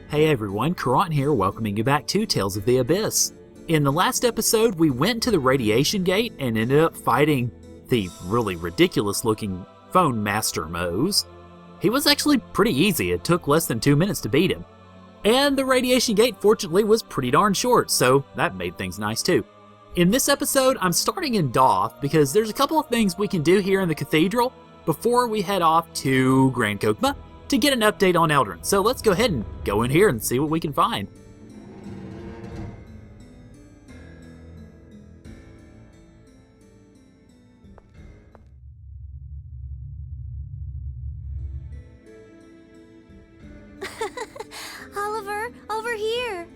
Hey everyone, Caront here, welcoming you back to Tales of the Abyss. In the last episode, we went to the radiation gate and ended up fighting the really ridiculous looking phone master Mose. He was actually pretty easy, it took less than 2 minutes to beat him. And the radiation gate fortunately was pretty darn short, so that made things nice too. In this episode, I'm starting in Doth because there's a couple of things we can do here in the cathedral before we head off to Grand Kokma to get an update on Eldrant. So let's go ahead and go in here and see what we can find. Oliver, over here.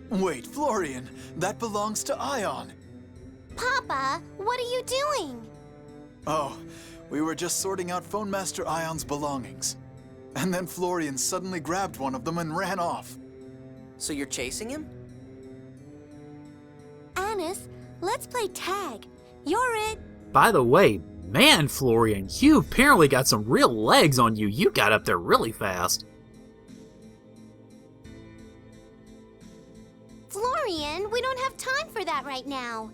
Wait, Florian, that belongs to Ion. Papa, what are you doing? Oh, we were just sorting out Phone Master Ion's belongings. And then Florian suddenly grabbed one of them and ran off. So you're chasing him? Annis, let's play tag. You're it. By the way, man, Florian, you apparently got some real legs on you. You got up there really fast. Florian, we don't have time for that right now.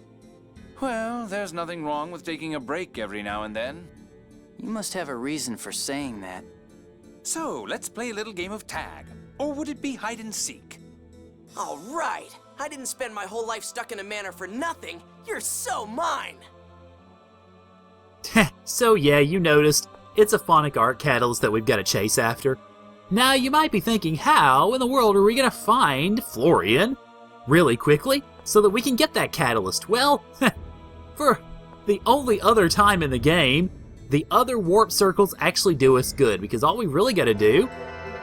Well, there's nothing wrong with taking a break every now and then. You must have a reason for saying that. So, let's play a little game of tag. Or would it be hide and seek? All right. I didn't spend my whole life stuck in a manor for nothing. You're so mine. So yeah, you noticed, it's a phonic art catalyst that we've got to chase after. Now you might be thinking, how in the world are we going to find Florian really quickly so that we can get that catalyst? Well, for the only other time in the game, the other warp circles actually do us good, because all we really got to do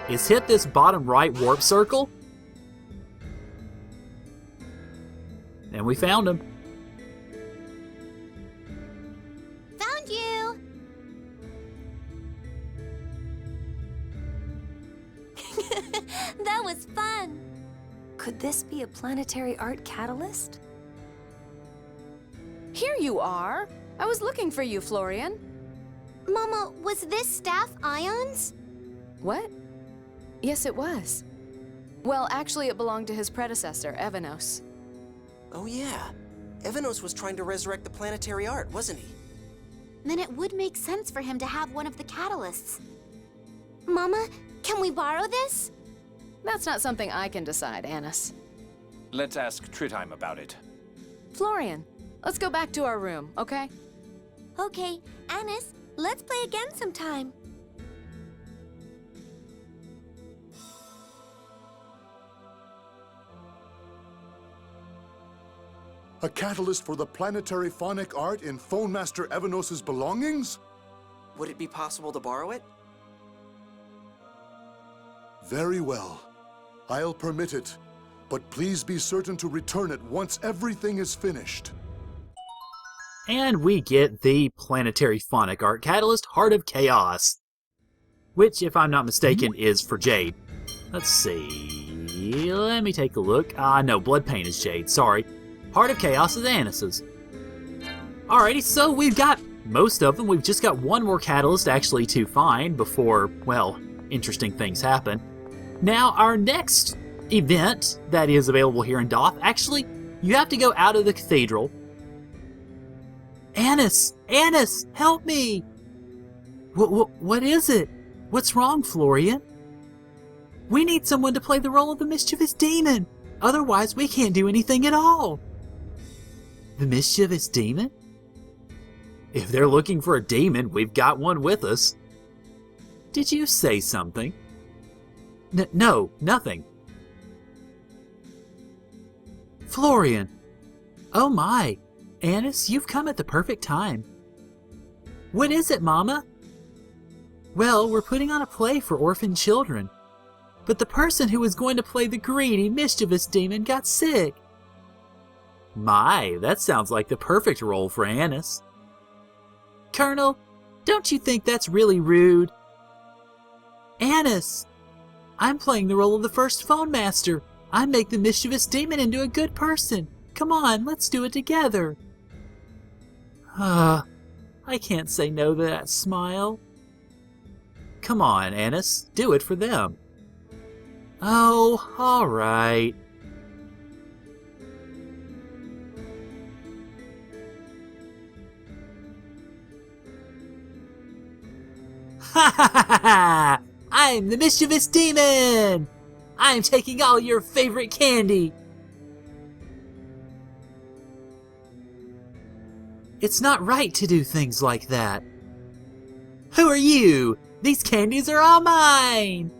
is hit this bottom right warp circle, and we found him. Found you. That was fun. Could this be a planetary art catalyst? Here you are. I was looking for you, Florian. Mama, was this staff Ion's? What? Yes, it was. Well, actually, it belonged to his predecessor, Evanos. Oh yeah. Evanos was trying to resurrect the planetary art, wasn't he? Then it would make sense for him to have one of the catalysts. Mama, can we borrow this? That's not something I can decide, Annis. Let's ask Tritheim about it. Florian, let's go back to our room, okay? Okay, Annis, let's play again sometime. A catalyst for the planetary phonic art in Phone Master Evanos' belongings? Would it be possible to borrow it? Very well. I'll permit it, but please be certain to return it once everything is finished. And we get the planetary phonic art catalyst, Heart of Chaos, which, if I'm not mistaken, is for Jade. Let's see, let me take a look. No, Blood Pain is Jade, sorry. Heart of Chaos is Annis's. Alrighty, so we've got most of them. We've just got one more catalyst actually to find before, well, interesting things happen. Now, our next event that is available here in Doth, actually, you have to go out of the cathedral. Annis, help me! What is it? What's wrong, Florian? We need someone to play the role of the mischievous demon. Otherwise, we can't do anything at all. The mischievous demon? If they're looking for a demon, we've got one with us. Did you say something? No, nothing. Florian. Oh my. Annis, you've come at the perfect time. What is it, Mama? Well, we're putting on a play for orphan children. But the person who was going to play the greedy, mischievous demon got sick. My, that sounds like the perfect role for Annis. Colonel, don't you think that's really rude? Annis! I'm playing the role of the first phone master. I make the mischievous demon into a good person. Come on, let's do it together. I can't say no to that smile. come on, Annis. Do it for them. Oh, all right. Ha ha ha ha! I'm the mischievous demon! I'm taking all your favorite candy! It's not right to do things like that. Who are you? These candies are all mine!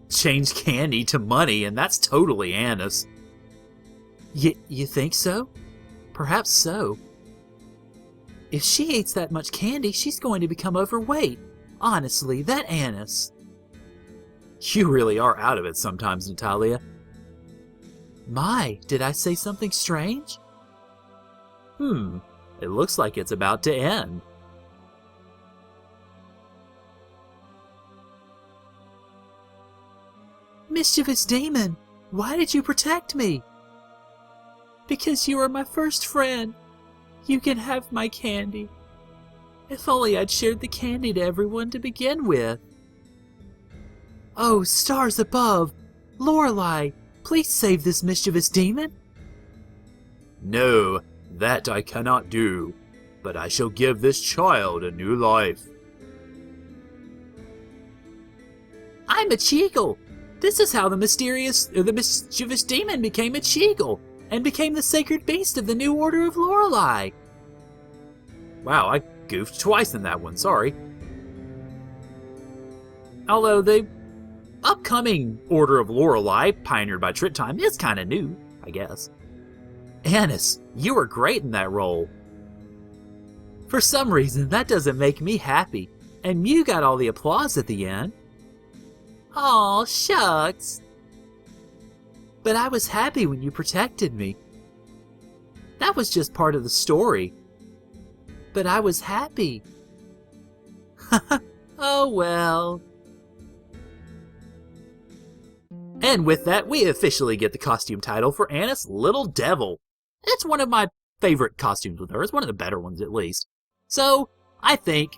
Change candy to money, and that's totally Annis. You think so? Perhaps so. If she eats that much candy, she's going to become overweight. Honestly, that Annis. You really are out of it sometimes, Natalia. My, did I say something strange? It looks like it's about to end. Mischievous demon, why did you protect me? Because you are my first friend. You can have my candy. If only I'd shared the candy to everyone to begin with. Oh, stars above! Lorelei, please save this mischievous demon. No, that I cannot do, but I shall give this child a new life. I'm a Cheagle. This is how the mischievous demon became a Cheagle and became the sacred beast of the new Order of Lorelei. Wow, I goofed twice in that one, sorry. Although the upcoming Order of Lorelei, pioneered by Trip Time, is kind of new, I guess. Annis, you were great in that role. For some reason, that doesn't make me happy, and Mew got all the applause at the end. Aw, shucks. But I was happy when you protected me. That was just part of the story. But I was happy. Oh well. And with that, we officially get the costume title for Annis Little Devil. It's one of my favorite costumes with her. It's one of the better ones, at least. So, I think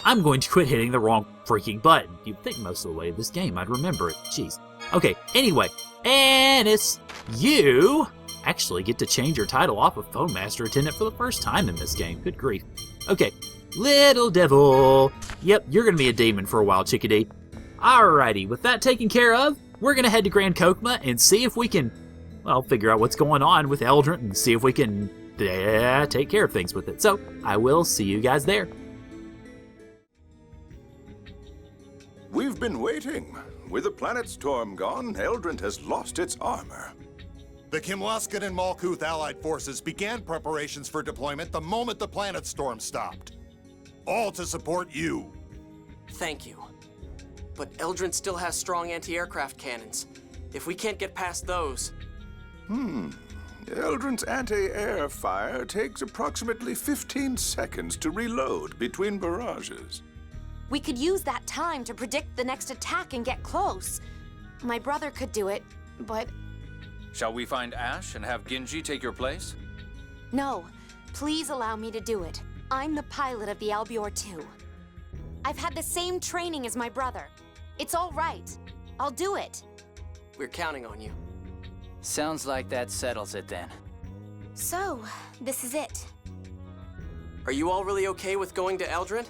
I'm going to quit hitting the wrong freaking button. You'd think most of the way of this game I'd remember it. Jeez. Okay, anyway, Annis, you actually get to change your title off of Phone Master Attendant for the first time in this game. Good grief. Okay, Little Devil. Yep, you're going to be a demon for a while, chickadee. Alrighty, with that taken care of, we're going to head to Grand Kokma and see if we can, well, figure out what's going on with Eldrant and see if we can take care of things with it. So, I will see you guys there. We've been waiting. With the planet storm gone, Eldrant has lost its armor. The Kimlaskan and Malkuth allied forces began preparations for deployment the moment the planet storm stopped. All to support you. Thank you. But Eldrant still has strong anti-aircraft cannons. If we can't get past those... Eldrant's anti-air fire takes approximately 15 seconds to reload between barrages. We could use that time to predict the next attack and get close. My brother could do it, but... Shall we find Ash and have Genji take your place? No. Please allow me to do it. I'm the pilot of the Albior 2. I've had the same training as my brother. It's all right. I'll do it. We're counting on you. Sounds like that settles it then. So, this is it. Are you all really okay with going to Eldrant?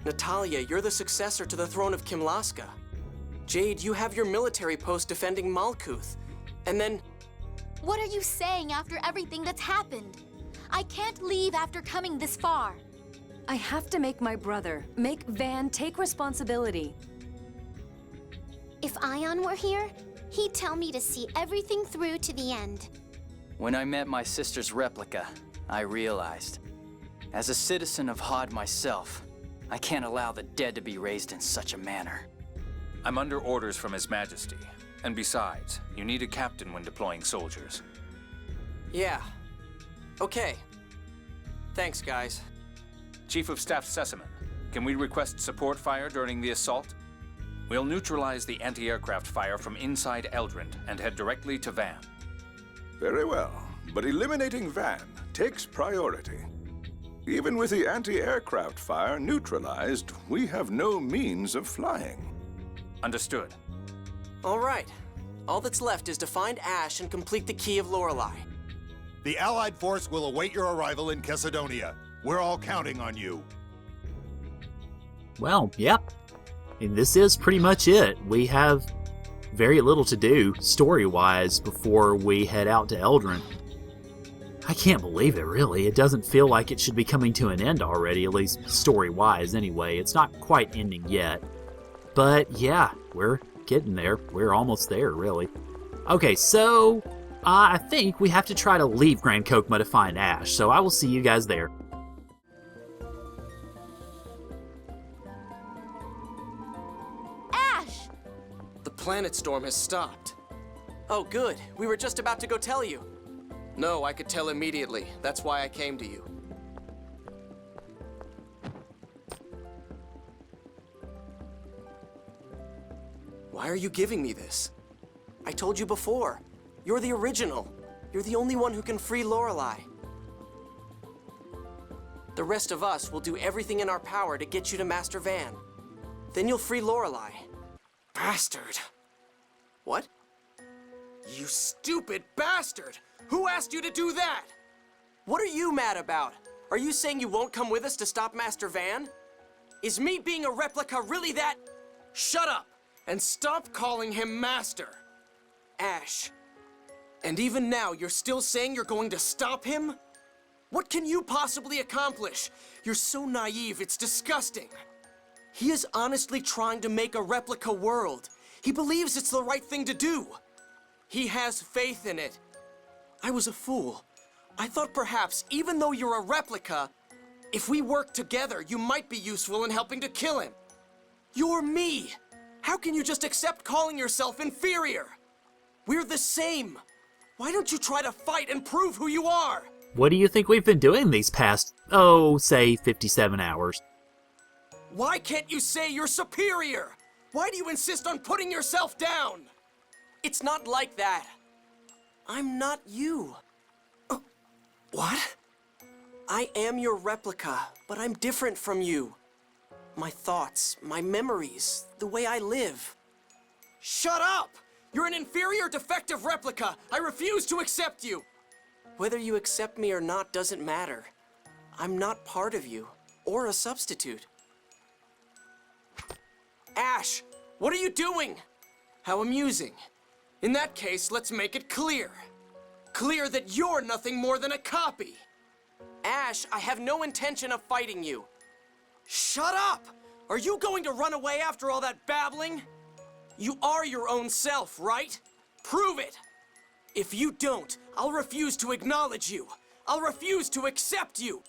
Natalia, you're the successor to the throne of Kimlaska. Jade, you have your military post defending Malkuth. And then... What are you saying after everything that's happened? I can't leave after coming this far. I have to make my brother, make Van take responsibility. If Ion were here, he'd tell me to see everything through to the end. When I met my sister's replica, I realized, as a citizen of Hod myself, I can't allow the dead to be raised in such a manner. I'm under orders from His Majesty. And besides, you need a captain when deploying soldiers. Yeah. Okay. Thanks, guys. Chief of Staff Sesamin, can we request support fire during the assault? We'll neutralize the anti-aircraft fire from inside Eldrant and head directly to Van. Very well, but eliminating Van takes priority. Even with the anti-aircraft fire neutralized, we have no means of flying. Understood. All right. All that's left is to find Ash and complete the Key of Lorelei. The Allied force will await your arrival in Chesedonia. We're all counting on you. Well, yep. And this is pretty much it. We have very little to do, story-wise, before we head out to Eldrant. I can't believe it, really. It doesn't feel like it should be coming to an end already, at least story-wise anyway. It's not quite ending yet. But yeah, we're getting there. We're almost there, really. Okay, so I think we have to try to leave Grand Kokma to find Ash, so I will see you guys there. Ash! The planet storm has stopped. Oh, good. We were just about to go tell you. No, I could tell immediately. That's why I came to you. Why are you giving me this? I told you before. You're the original. You're the only one who can free Lorelei. The rest of us will do everything in our power to get you to Master Van. Then you'll free Lorelei. Bastard. What? You stupid bastard! Who asked you to do that? What are you mad about? Are you saying you won't come with us to stop Master Van? Is me being a replica really that? Shut up and stop calling him Master. Ash. And even now, you're still saying you're going to stop him? What can you possibly accomplish? You're so naive, it's disgusting. He is honestly trying to make a replica world. He believes it's the right thing to do. He has faith in it. I was a fool. I thought perhaps, even though you're a replica, if we work together, you might be useful in helping to kill him. You're me. How can you just accept calling yourself inferior? We're the same. Why don't you try to fight and prove who you are? What do you think we've been doing these past, say 57 hours? Why can't you say you're superior? Why do you insist on putting yourself down? It's not like that. I'm not you. What? I am your replica, but I'm different from you. My thoughts, my memories, the way I live. Shut up! You're an inferior, defective replica. I refuse to accept you. Whether you accept me or not doesn't matter. I'm not part of you, or a substitute. Ash, what are you doing? How amusing. In that case, let's make it clear. Clear that you're nothing more than a copy. Ash, I have no intention of fighting you. Shut up! Are you going to run away after all that babbling? You are your own self, right? Prove it! If you don't, I'll refuse to acknowledge you. I'll refuse to accept you.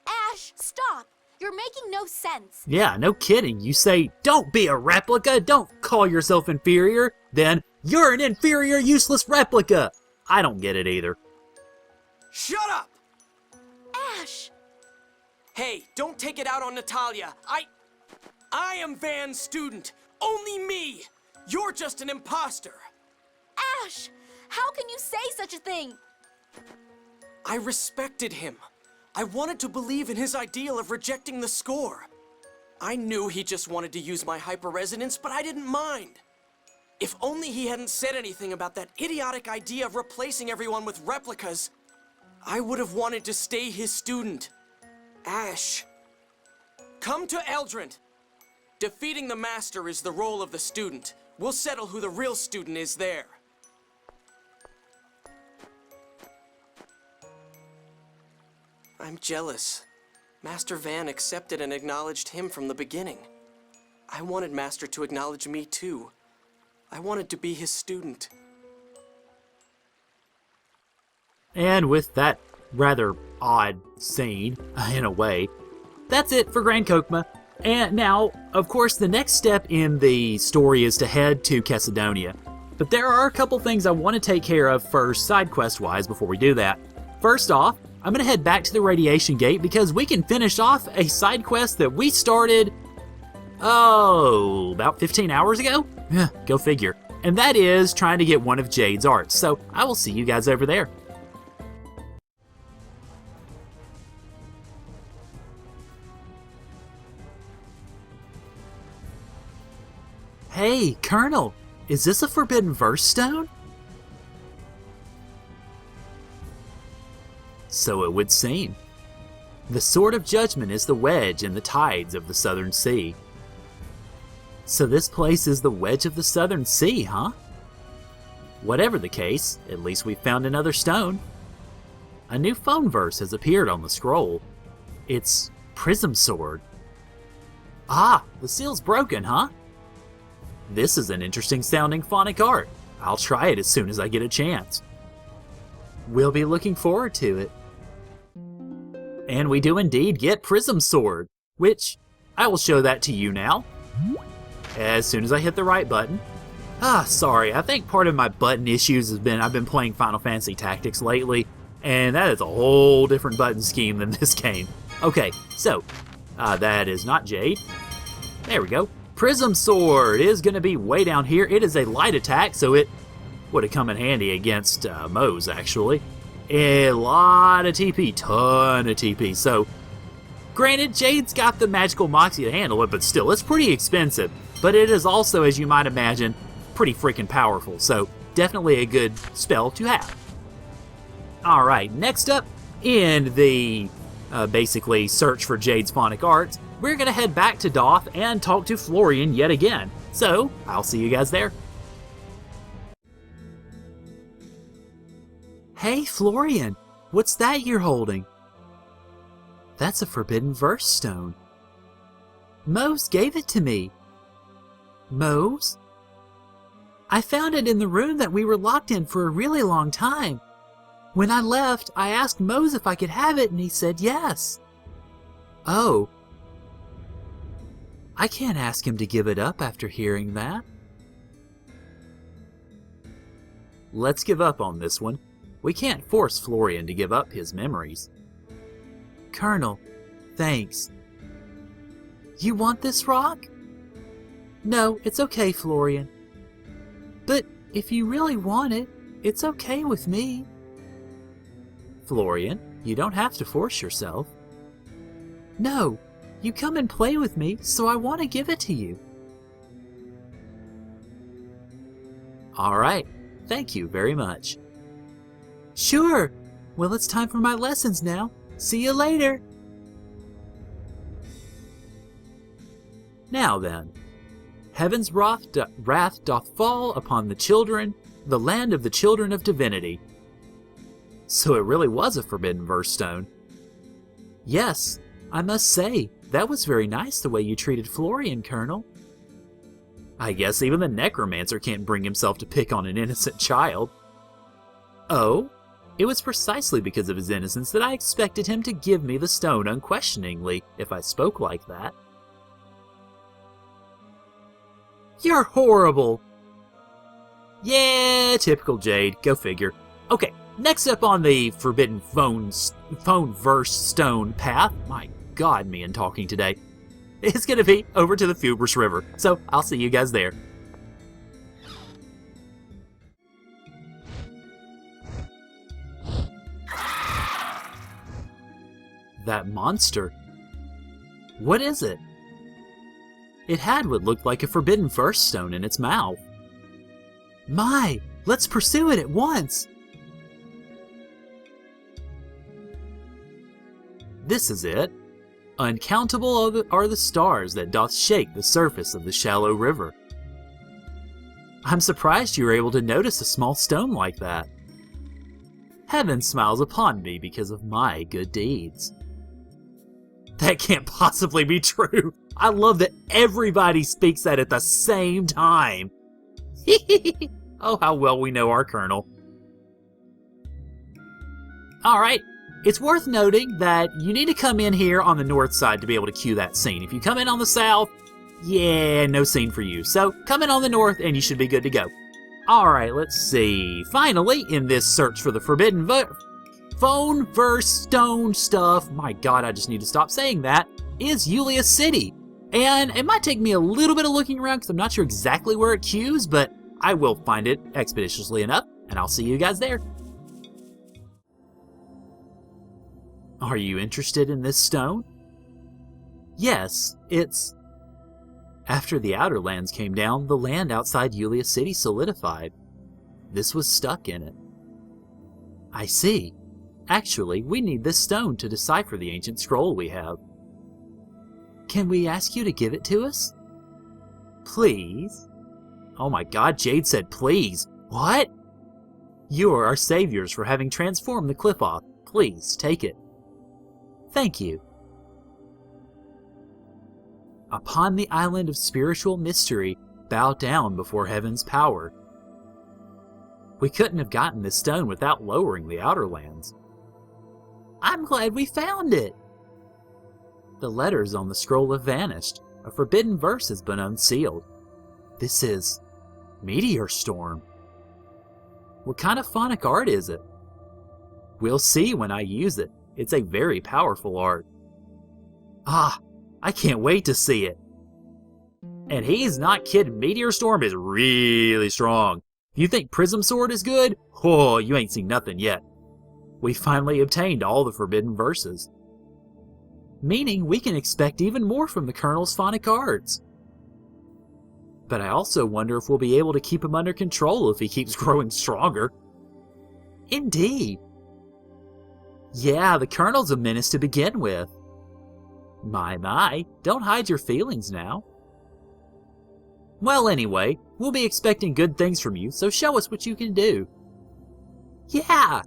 Ash, stop! You're making no sense. Yeah, no kidding. You say, don't be a replica, don't call yourself inferior, then you're an inferior, useless replica. I don't get it either. Shut up! Ash! Hey, don't take it out on Natalia. I am Van's student. Only me. You're just an imposter. Ash! How can you say such a thing? I respected him. I wanted to believe in his ideal of rejecting the score. I knew he just wanted to use my hyperresonance, but I didn't mind. If only he hadn't said anything about that idiotic idea of replacing everyone with replicas, I would have wanted to stay his student. Ash, come to Eldrant. Defeating the master is the role of the student. We'll settle who the real student is there. I'm jealous. Master Van accepted and acknowledged him from the beginning. I wanted Master to acknowledge me too. I wanted to be his student. And with that rather odd scene, in a way, that's it for Grand Kokma. And now, of course, the next step in the story is to head to Chesedonia. But there are a couple things I want to take care of first, side quest-wise, before we do that. First off, I'm going to head back to the Radiation Gate because we can finish off a side quest that we started, about 15 hours ago? Go figure. And that is trying to get one of Jade's arts. So I will see you guys over there. Hey, Colonel, is this a Forbidden Verse stone? So it would seem. The Sword of Judgment is the wedge in the tides of the Southern Sea. So this place is the wedge of the Southern Sea, huh? Whatever the case, at least we found another stone. A new phone verse has appeared on the scroll. It's Prism Sword. Ah, the seal's broken, huh? This is an interesting sounding phonic art. I'll try it as soon as I get a chance. We'll be looking forward to it. And we do indeed get Prism Sword, which I will show that to you now, as soon as I hit the right button. Sorry, I think part of my button issues has been I've been playing Final Fantasy Tactics lately, and that is a whole different button scheme than this game. Okay, so, that is not Jade. There we go. Prism Sword is going to be way down here. It is a light attack, so it would have come in handy against Moe's, actually. A lot of TP, ton of TP. So, granted, Jade's got the magical Moxie to handle it, but still, it's pretty expensive. But it is also, as you might imagine, pretty freaking powerful. So, definitely a good spell to have. Alright, next up in the basically search for Jade's phonic arts, we're going to head back to Doth and talk to Florian yet again. So, I'll see you guys there. Hey, Florian, what's that you're holding? That's a Forbidden Verse stone. Mose gave it to me. Mose? I found it in the room that we were locked in for a really long time. When I left, I asked Mose if I could have it, and he said yes. Oh. I can't ask him to give it up after hearing that. Let's give up on this one. We can't force Florian to give up his memories. Colonel, thanks. You want this rock? No, it's okay, Florian. But if you really want it, it's okay with me. Florian, you don't have to force yourself. No, you come and play with me, so I want to give it to you. All right, thank you very much. Sure. Well, it's time for my lessons now. See you later. Now then, heaven's wrath doth fall upon the children, the land of the children of divinity. So it really was a Forbidden Verse stone. Yes, I must say, that was very nice the way you treated Florian, Colonel. I guess even the necromancer can't bring himself to pick on an innocent child. Oh? It was precisely because of his innocence that I expected him to give me the stone unquestioningly if I spoke like that. You're horrible! Yeah, typical Jade. Go figure. Okay, next up on the Forbidden Phone Verse Stone path, my god, me and talking today, is going to be over to the Fubris River. So, I'll see you guys there. That monster. What is it? It had what looked like a Forbidden Verse stone in its mouth. My, let's pursue it at once! This is it. Uncountable are the stars that doth shake the surface of the shallow river. I'm surprised you were able to notice a small stone like that. Heaven smiles upon me because of my good deeds. That can't possibly be true. I love that everybody speaks that at the same time. Oh, how well we know our Colonel. Alright, it's worth noting that you need to come in here on the north side to be able to cue that scene. If you come in on the south, yeah, no scene for you. So come in on the north and you should be good to go. Alright, let's see. Finally, in this search for the Forbidden Phone Verse Stone stuff, my god, I just need to stop saying that, is Yulia City. And it might take me a little bit of looking around because I'm not sure exactly where it cues, but I will find it expeditiously enough, and I'll see you guys there. Are you interested in this stone? Yes, it's After the Outer Lands came down, the land outside Yulia City solidified. This was stuck in it. I see. Actually, we need this stone to decipher the ancient scroll we have. Can we ask you to give it to us? Please? Oh my god, Jade said please. What? You are our saviors for having transformed the Qliphoth. Please, take it. Thank you. Upon the island of spiritual mystery, bow down before heaven's power. We couldn't have gotten this stone without lowering the Outer Lands. I'm glad we found it! The letters on the scroll have vanished. A forbidden verse has been unsealed. This is Meteor Storm. What kind of phonic art is it? We'll see when I use it. It's a very powerful art. Ah, I can't wait to see it. And he's not kidding. Meteor Storm is really strong. You think Prism Sword is good? Oh, you ain't seen nothing yet. We finally obtained all the forbidden verses. Meaning we can expect even more from the Colonel's phonic arts. But I also wonder if we'll be able to keep him under control if he keeps growing stronger. Indeed. Yeah, the Colonel's a menace to begin with. My, don't hide your feelings now. Well, anyway, we'll be expecting good things from you, so show us what you can do. Yeah!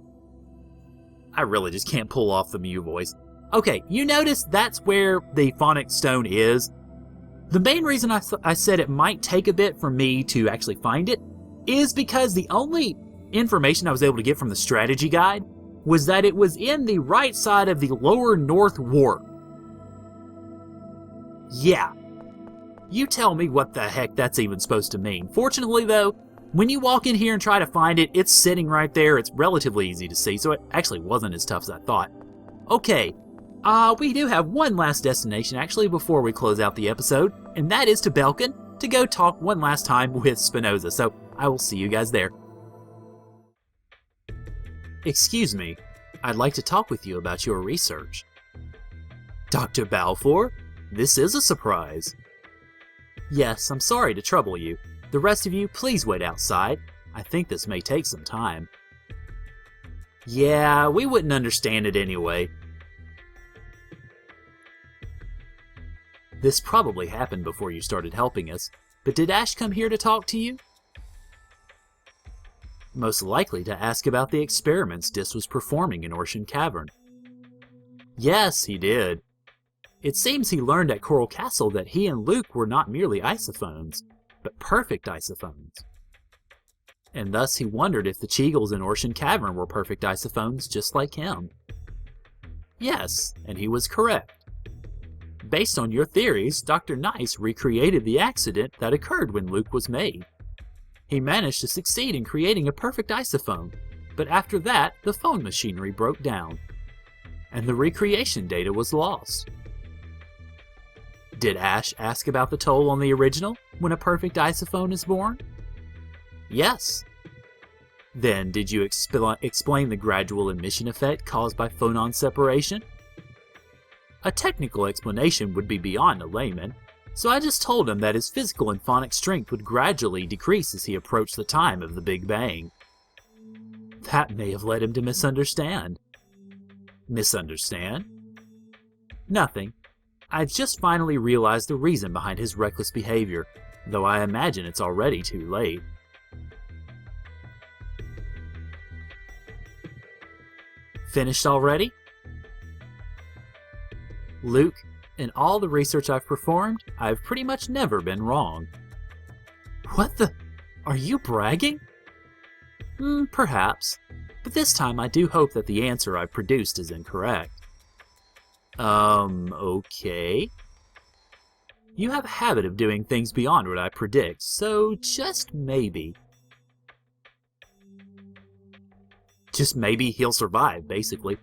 I really just can't pull off the Mew voice. Okay, you notice that's where the phonic stone is. The main reason I said it might take a bit for me to actually find it is because the only information I was able to get from the strategy guide was that it was in the right side of the lower north warp. Yeah. You tell me what the heck that's even supposed to mean. Fortunately, though, when you walk in here and try to find it, it's sitting right there. It's relatively easy to see, so it actually wasn't as tough as I thought. Okay, we do have one last destination, actually, before we close out the episode, and that is to Belkin to go talk one last time with Spinoza, so I will see you guys there. Excuse me, I'd like to talk with you about your research. Dr. Balfour, this is a surprise. Yes, I'm sorry to trouble you. The rest of you, please wait outside. I think this may take some time. Yeah, we wouldn't understand it anyway. This probably happened before you started helping us, but did Ash come here to talk to you? Most likely to ask about the experiments Dis was performing in Orshan Cavern. Yes, he did. It seems he learned at Coral Castle that he and Luke were not merely isophones, but perfect isophones. And thus he wondered if the Cheagles in Orshan Cavern were perfect isophones just like him. Yes, and he was correct. Based on your theories, Dr. Nice recreated the accident that occurred when Luke was made. He managed to succeed in creating a perfect isophone, but after that, the phone machinery broke down, and the recreation data was lost. Did Ash ask about the toll on the original when a perfect isophone is born? Yes. Then did you explain the gradual emission effect caused by phonon separation? A technical explanation would be beyond a layman, so I just told him that his physical and phonic strength would gradually decrease as he approached the time of the Big Bang. That may have led him to misunderstand. Misunderstand? Nothing. I just finally realized the reason behind his reckless behavior, though I imagine it's already too late. Finished already? Luke, in all the research I've performed, I've pretty much never been wrong. What the? Are you bragging? Perhaps, but this time I do hope that the answer I've produced is incorrect. Okay. You have a habit of doing things beyond what I predict, so just maybe. Just maybe he'll survive, basically.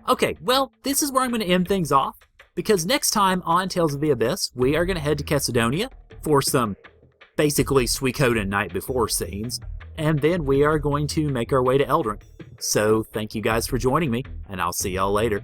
Okay, well, this is where I'm going to end things off, because next time on Tales of the Abyss, we are going to head to Cedonia for some basically Suikoden Night Before scenes, and then we are going to make our way to Eldrant. So, thank you guys for joining me, and I'll see y'all later.